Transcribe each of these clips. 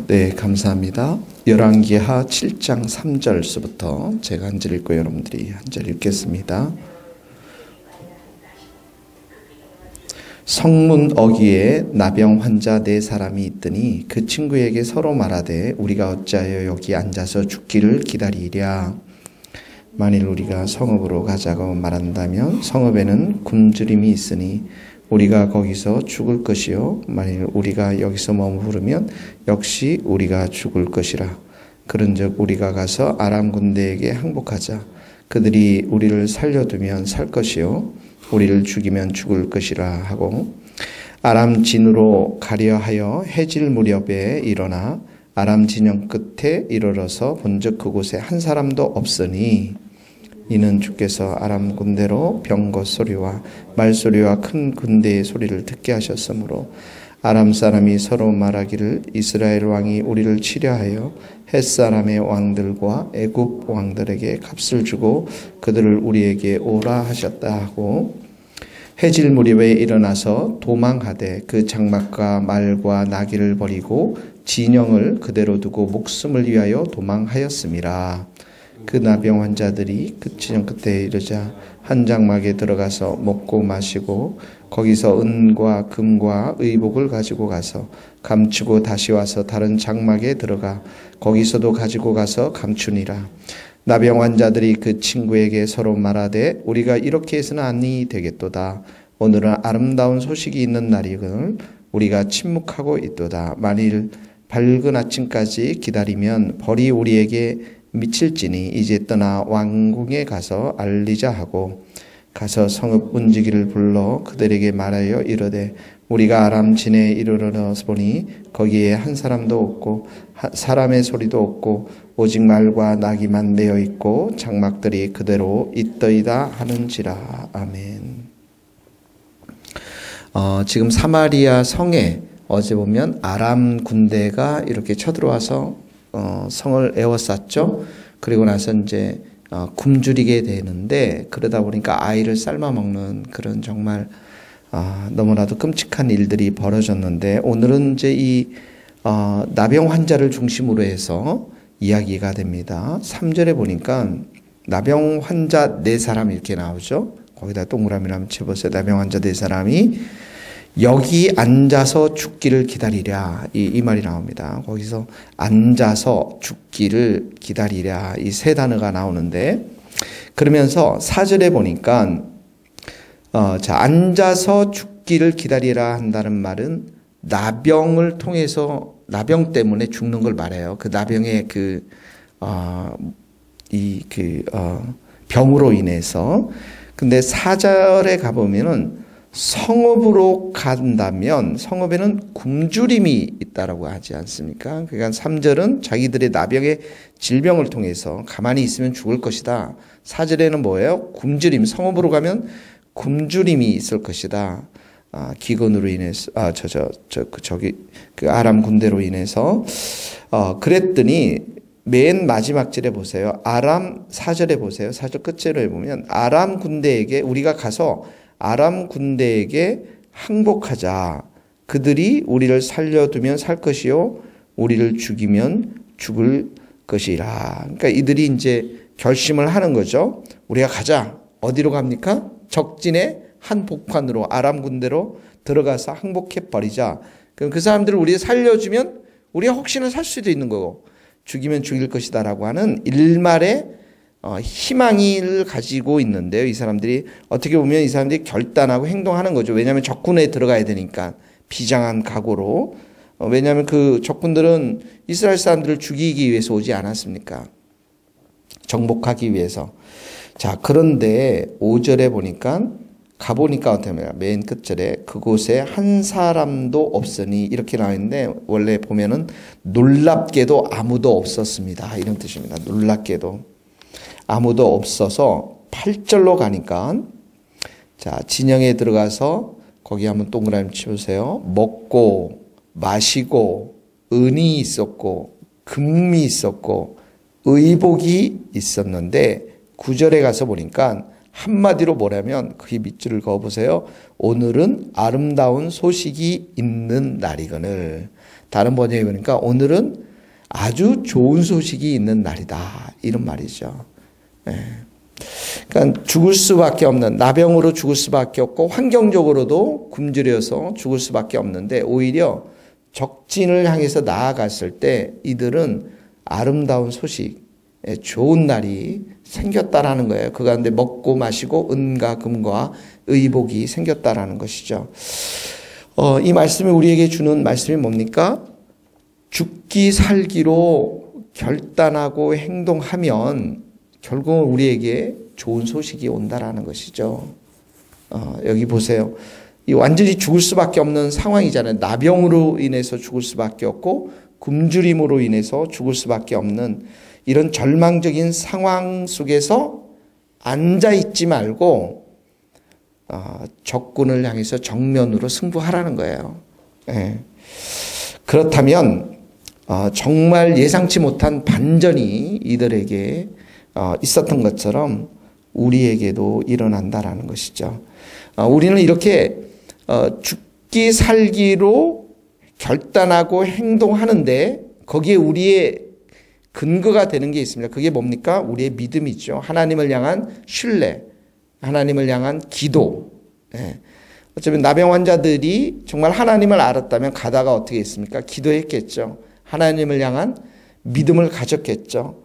네, 감사합니다. 열왕기하 7장 3절서부터 제가 한 절 읽고 여러분들이 한 절 읽겠습니다. 성문 어귀에 나병 환자 4사람이 있더니 그 친구에게 서로 말하되 우리가 어찌하여 여기 앉아서 죽기를 기다리랴. 만일 우리가 성읍으로 가자고 말한다면 성읍에는 굶주림이 있으니 우리가 거기서 죽을 것이요 만일 우리가 여기서 머무르면 역시 우리가 죽을 것이라. 그런즉 우리가 가서 아람 군대에게 항복하자. 그들이 우리를 살려두면 살 것이요 우리를 죽이면 죽을 것이라 하고, 아람 진으로 가려 하여 해질 무렵에 일어나 아람 진영 끝에 이르러서 본즉 그곳에 한 사람도 없으니 이는 주께서 아람 군대로 병거 소리와 말소리와 큰 군대의 소리를 듣게 하셨으므로 아람 사람이 서로 말하기를 이스라엘 왕이 우리를 치려하여 헷사람의 왕들과 애굽 왕들에게 값을 주고 그들을 우리에게 오라 하셨다 하고, 해질 무렵에 일어나서 도망하되 그 장막과 말과 나귀를 버리고 진영을 그대로 두고 목숨을 위하여 도망하였음이라. 그 나병 환자들이 그 진영 끝에 이르자 한 장막에 들어가서 먹고 마시고 거기서 은과 금과 의복을 가지고 가서 감추고 다시 와서 다른 장막에 들어가 거기서도 가지고 가서 감추니라. 나병 환자들이 그 친구에게 서로 말하되 우리가 이렇게 해서는 아니 되겠도다. 오늘은 아름다운 소식이 있는 날이거늘 우리가 침묵하고 있도다. 만일 밝은 아침까지 기다리면 벌이 우리에게 미칠지니 이제 떠나 왕궁에 가서 알리자 하고, 가서 성읍 문지기를 불러 그들에게 말하여 이르되 우리가 아람 진에 이르러서 보니 거기에 한 사람도 없고 사람의 소리도 없고 오직 말과 나귀만 매어 있고 장막들이 그대로 있더이다 하는지라. 아멘. 지금 사마리아 성에 어제 보면 아람 군대가 이렇게 쳐들어와서 성을 에워쌌죠. 그리고 나서 이제 굶주리게 되는데, 그러다 보니까 아이를 삶아 먹는 그런 정말 너무나도 끔찍한 일들이 벌어졌는데, 오늘은 이제 이 나병 환자를 중심으로 해서 이야기가 됩니다. 3절에 보니까 나병 환자 4사람 이렇게 나오죠. 거기다 동그라미를 한번 쳐보세요. 나병 환자 4사람이 여기 앉아서 죽기를 기다리랴, 이 말이 나옵니다. 거기서 앉아서 죽기를 기다리랴, 이 세 단어가 나오는데, 그러면서 4절에 보니까 앉아서 죽기를 기다리라 한다는 말은 나병을 통해서, 나병 때문에 죽는 걸 말해요. 그 나병의 병으로 인해서. 근데 4절에 가보면은 성읍으로 간다면 성읍에는 굶주림이 있다라고 하지 않습니까? 그러니까 3절은 자기들의 나병의 질병을 통해서 가만히 있으면 죽을 것이다. 4절에는 뭐예요? 굶주림, 성읍으로 가면 굶주림이 있을 것이다. 기근으로 인해서, 아람 군대로 인해서. 그랬더니 맨 마지막 절에 보세요. 4절에 보세요. 4절 끝절에 보면 아람 군대에게 우리가 가서 아람 군대에게 항복하자. 그들이 우리를 살려두면 살 것이요 우리를 죽이면 죽을 것이라. 그러니까 이들이 이제 결심을 하는 거죠. 우리가 가자. 어디로 갑니까? 적진의 한 복판으로, 아람 군대로 들어가서 항복해 버리자. 그럼 그 사람들을 우리 살려주면 우리가 혹시나 살 수도 있는 거고, 죽이면 죽일 것이다라고 하는 일말의 희망을 가지고 있는데요. 이 사람들이 어떻게 보면 이 사람들이 결단하고 행동하는 거죠. 왜냐하면 적군에 들어가야 되니까 비장한 각오로. 왜냐하면 그 적군들은 이스라엘 사람들을 죽이기 위해서 오지 않았습니까? 정복하기 위해서. 자, 그런데 5절에 보니까 가보니까 어떻게 하냐, 맨 끝절에 그곳에 한 사람도 없으니 이렇게 나와 있는데, 원래 보면은 놀랍게도 아무도 없었습니다, 이런 뜻입니다. 놀랍게도 아무도 없어서 8절로 가니까, 자, 진영에 들어가서 거기 한번 동그라미 치우세요. 먹고 마시고 은이 있었고 금이 있었고 의복이 있었는데, 9절에 가서 보니까 한마디로 뭐냐면 그게 밑줄을 그어보세요. 오늘은 아름다운 소식이 있는 날이거늘. 다른 번역에 보니까 오늘은 아주 좋은 소식이 있는 날이다. 이런 말이죠. 예. 그러니까 죽을 수밖에 없는, 나병으로 죽을 수밖에 없고 환경적으로도 굶주려서 죽을 수밖에 없는데 오히려 적진을 향해서 나아갔을 때 이들은 아름다운 소식, 좋은 날이 생겼다라는 거예요. 그 가운데 먹고 마시고 은과 금과 의복이 생겼다라는 것이죠. 이 말씀이 우리에게 주는 말씀이 뭡니까? 죽기 살기로 결단하고 행동하면 결국은 우리에게 좋은 소식이 온다라는 것이죠. 여기 보세요. 이 완전히 죽을 수밖에 없는 상황이잖아요. 나병으로 인해서 죽을 수밖에 없고 굶주림으로 인해서 죽을 수밖에 없는 이런 절망적인 상황 속에서 앉아 있지 말고 적군을 향해서 정면으로 승부하라는 거예요. 예. 그렇다면 정말 예상치 못한 반전이 이들에게 있었던 것처럼 우리에게도 일어난다라는 것이죠. 우리는 이렇게 죽기 살기로 결단하고 행동하는데 거기에 우리의 근거가 되는 게 있습니다. 그게 뭡니까? 우리의 믿음이죠. 하나님을 향한 신뢰, 하나님을 향한 기도. 예. 어쩌면 나병 환자들이 정말 하나님을 알았다면 가다가 어떻게 했습니까? 기도했겠죠. 하나님을 향한 믿음을 가졌겠죠.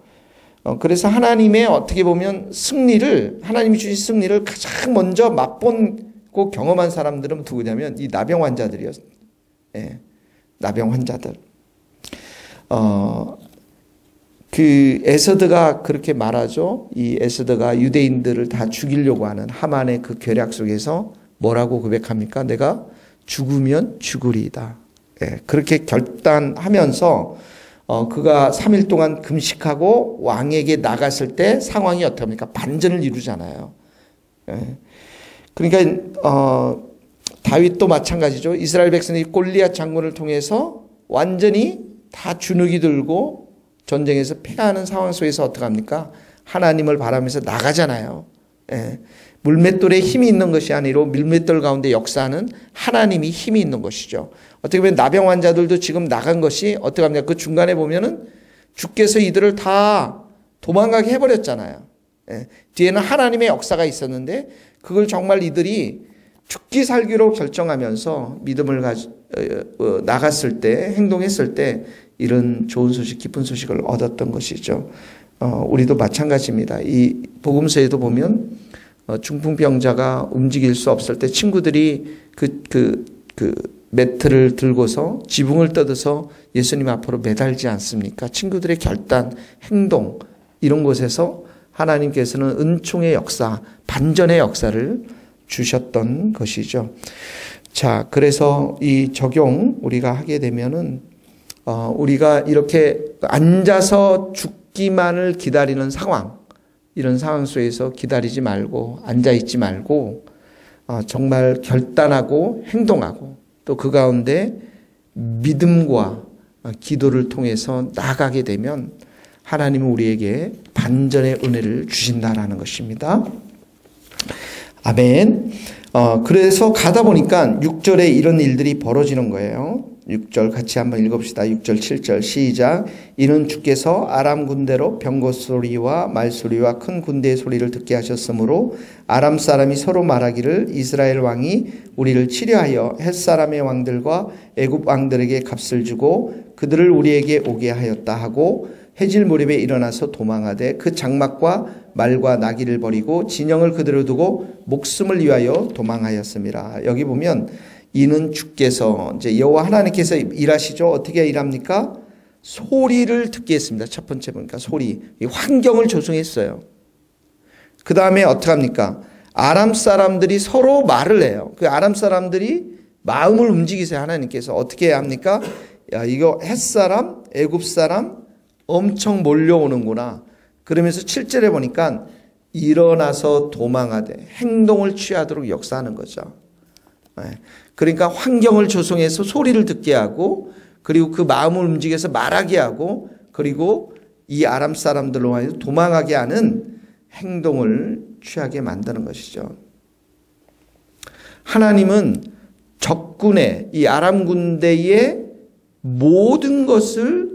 그래서 하나님의 어떻게 보면 승리를, 하나님이 주신 승리를 가장 먼저 맛보고 경험한 사람들은 누구냐면 이 나병 환자들이었어요. 예. 나병 환자들. 그 에서드가 그렇게 말하죠. 이 에서드가 유대인들을 다 죽이려고 하는 하만의 그 계략 속에서 뭐라고 고백합니까? 내가 죽으면 죽으리이다. 예, 그렇게 결단하면서 그가 3일 동안 금식하고 왕에게 나갔을 때 상황이 어떻게 합니까? 반전을 이루잖아요. 예. 그러니까 다윗도 마찬가지죠. 이스라엘 백성이 골리앗 장군을 통해서 완전히 다 주눅이 들고 전쟁에서 패하는 상황 속에서 어떻게 합니까? 하나님을 바라면서 나가잖아요. 예. 물맷돌에 힘이 있는 것이 아니라 물맷돌 가운데 역사하는 하나님이 힘이 있는 것이죠. 어떻게 보면 나병 환자들도 지금 나간 것이 어떻게 합니까? 그 중간에 보면은 주께서 이들을 다 도망가게 해버렸잖아요. 예. 뒤에는 하나님의 역사가 있었는데 그걸 정말 이들이 죽기 살기로 결정하면서 믿음을 나갔을 때, 행동했을 때 이런 좋은 소식, 기쁜 소식을 얻었던 것이죠. 우리도 마찬가지입니다. 이 복음서에도 보면 중풍병자가 움직일 수 없을 때 친구들이 그 매트를 들고서 지붕을 뜯어서 예수님 앞으로 매달지 않습니까? 친구들의 결단, 행동 이런 곳에서 하나님께서는 은총의 역사, 반전의 역사를 주셨던 것이죠. 자, 그래서 이 적용 우리가 하게 되면은 우리가 이렇게 앉아서 죽기만을 기다리는 상황, 이런 상황 속에서 기다리지 말고 앉아 있지 말고 정말 결단하고 행동하고 또 그 가운데 믿음과 기도를 통해서 나아가게 되면 하나님은 우리에게 반전의 은혜를 주신다라는 것입니다. 아멘. 그래서 가다 보니까 6절에 이런 일들이 벌어지는 거예요. 6절 같이 한번 읽읍시다. 6절 7절 시작. 이는 주께서 아람 군대로 병거 소리와 말소리와 큰 군대의 소리를 듣게 하셨으므로 아람 사람이 서로 말하기를 이스라엘 왕이 우리를 치려하여 헷 사람의 왕들과 애굽 왕들에게 값을 주고 그들을 우리에게 오게 하였다 하고 해질 무렵에 일어나서 도망하되 그 장막과 말과 나귀를 버리고 진영을 그대로 두고 목숨을 위하여 도망하였습니다. 여기 보면 이는 주께서 이제 여호와 하나님께서 일하시죠. 어떻게 일합니까? 소리를 듣게 했습니다. 첫 번째 보니까 소리, 환경을 조성했어요. 그 다음에 어떻게 합니까? 아람 사람들이 서로 말을 해요. 그 아람 사람들이 마음을 움직이세요. 하나님께서 어떻게 해야 합니까? 야, 이거 햇사람, 애굽 사람 엄청 몰려오는구나. 그러면서 7절에 보니까 일어나서 도망하되 행동을 취하도록 역사하는 거죠. 그러니까 환경을 조성해서 소리를 듣게 하고 그리고 그 마음을 움직여서 말하게 하고 그리고 이 아람 사람들로 하여금 도망하게 하는 행동을 취하게 만드는 것이죠. 하나님은 적군의 이 아람 군대의 모든 것을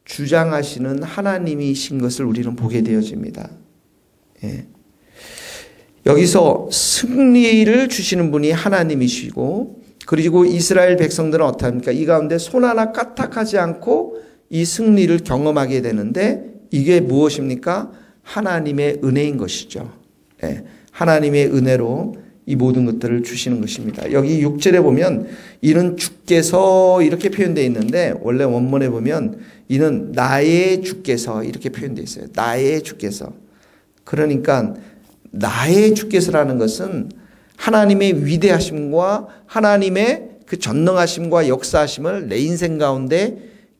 주장하시는 하나님이신 것을 우리는 보게 되어집니다. 예. 여기서 승리를 주시는 분이 하나님이시고, 그리고 이스라엘 백성들은 어떡합니까? 이 가운데 손 하나 까딱하지 않고 이 승리를 경험하게 되는데, 이게 무엇입니까? 하나님의 은혜인 것이죠. 예. 하나님의 은혜로 이 모든 것들을 주시는 것입니다. 여기 6절에 보면 이는 주께서 이렇게 표현되어 있는데, 원래 원문에 보면 이는 나의 주께서 이렇게 표현되어 있어요. 나의 주께서. 그러니까 나의 주께서라는 것은 하나님의 위대하심과 하나님의 그 전능하심과 역사하심을 내 인생 가운데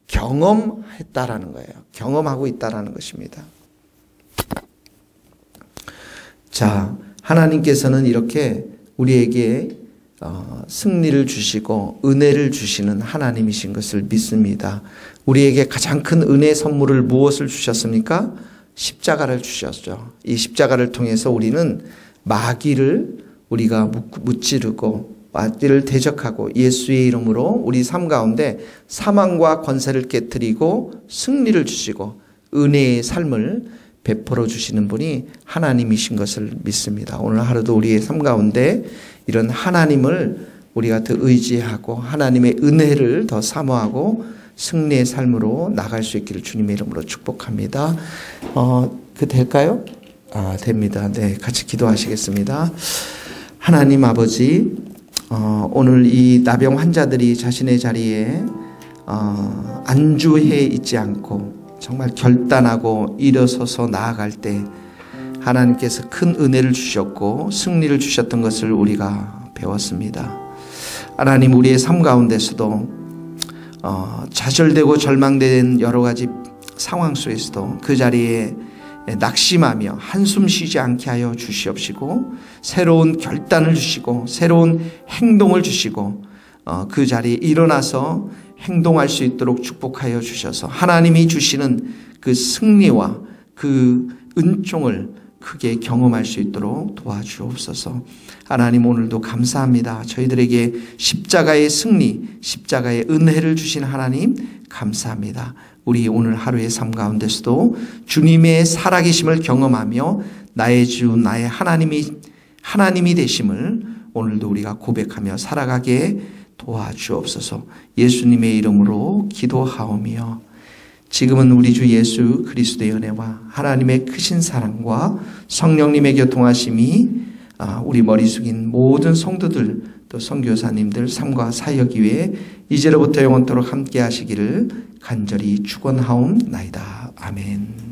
경험했다라는 거예요. 경험하고 있다라는 것입니다. 자, 하나님께서는 이렇게 우리에게 승리를 주시고 은혜를 주시는 하나님이신 것을 믿습니다. 우리에게 가장 큰 은혜 선물을 무엇을 주셨습니까? 십자가를 주셨죠. 이 십자가를 통해서 우리는 마귀를 우리가 무찌르고 마귀를 대적하고 예수의 이름으로 우리 삶 가운데 사망과 권세를 깨뜨리고 승리를 주시고 은혜의 삶을 베풀어 주시는 분이 하나님이신 것을 믿습니다. 오늘 하루도 우리의 삶 가운데 이런 하나님을 우리가 더 의지하고 하나님의 은혜를 더 사모하고 승리의 삶으로 나갈 수 있기를 주님의 이름으로 축복합니다. 그 될까요? 됩니다. 네, 같이 기도하시겠습니다. 하나님 아버지, 오늘 이 나병 환자들이 자신의 자리에 안주해 있지 않고 정말 결단하고 일어서서 나아갈 때 하나님께서 큰 은혜를 주셨고 승리를 주셨던 것을 우리가 배웠습니다. 하나님, 우리의 삶 가운데서도 좌절되고 절망된 여러 가지 상황 속에서도 그 자리에 낙심하며 한숨 쉬지 않게 하여 주시옵시고 새로운 결단을 주시고 새로운 행동을 주시고 그 자리에 일어나서 행동할 수 있도록 축복하여 주셔서 하나님이 주시는 그 승리와 그 은총을 크게 경험할 수 있도록 도와주옵소서. 하나님, 오늘도 감사합니다. 저희들에게 십자가의 승리, 십자가의 은혜를 주신 하나님 감사합니다. 우리 오늘 하루의 삶 가운데서도 주님의 살아계심을 경험하며 나의 주, 나의 하나님이 되심을 오늘도 우리가 고백하며 살아가게 도와주옵소서. 예수님의 이름으로 기도하오며 지금은 우리 주 예수 그리스도의 은혜와 하나님의 크신 사랑과 성령님의 교통하심이 우리 머리 숙인 모든 성도들 또 선교사님들 삶과 사역 위에 이제로부터 영원토록 함께 하시기를 간절히 축원하옵나이다. 아멘.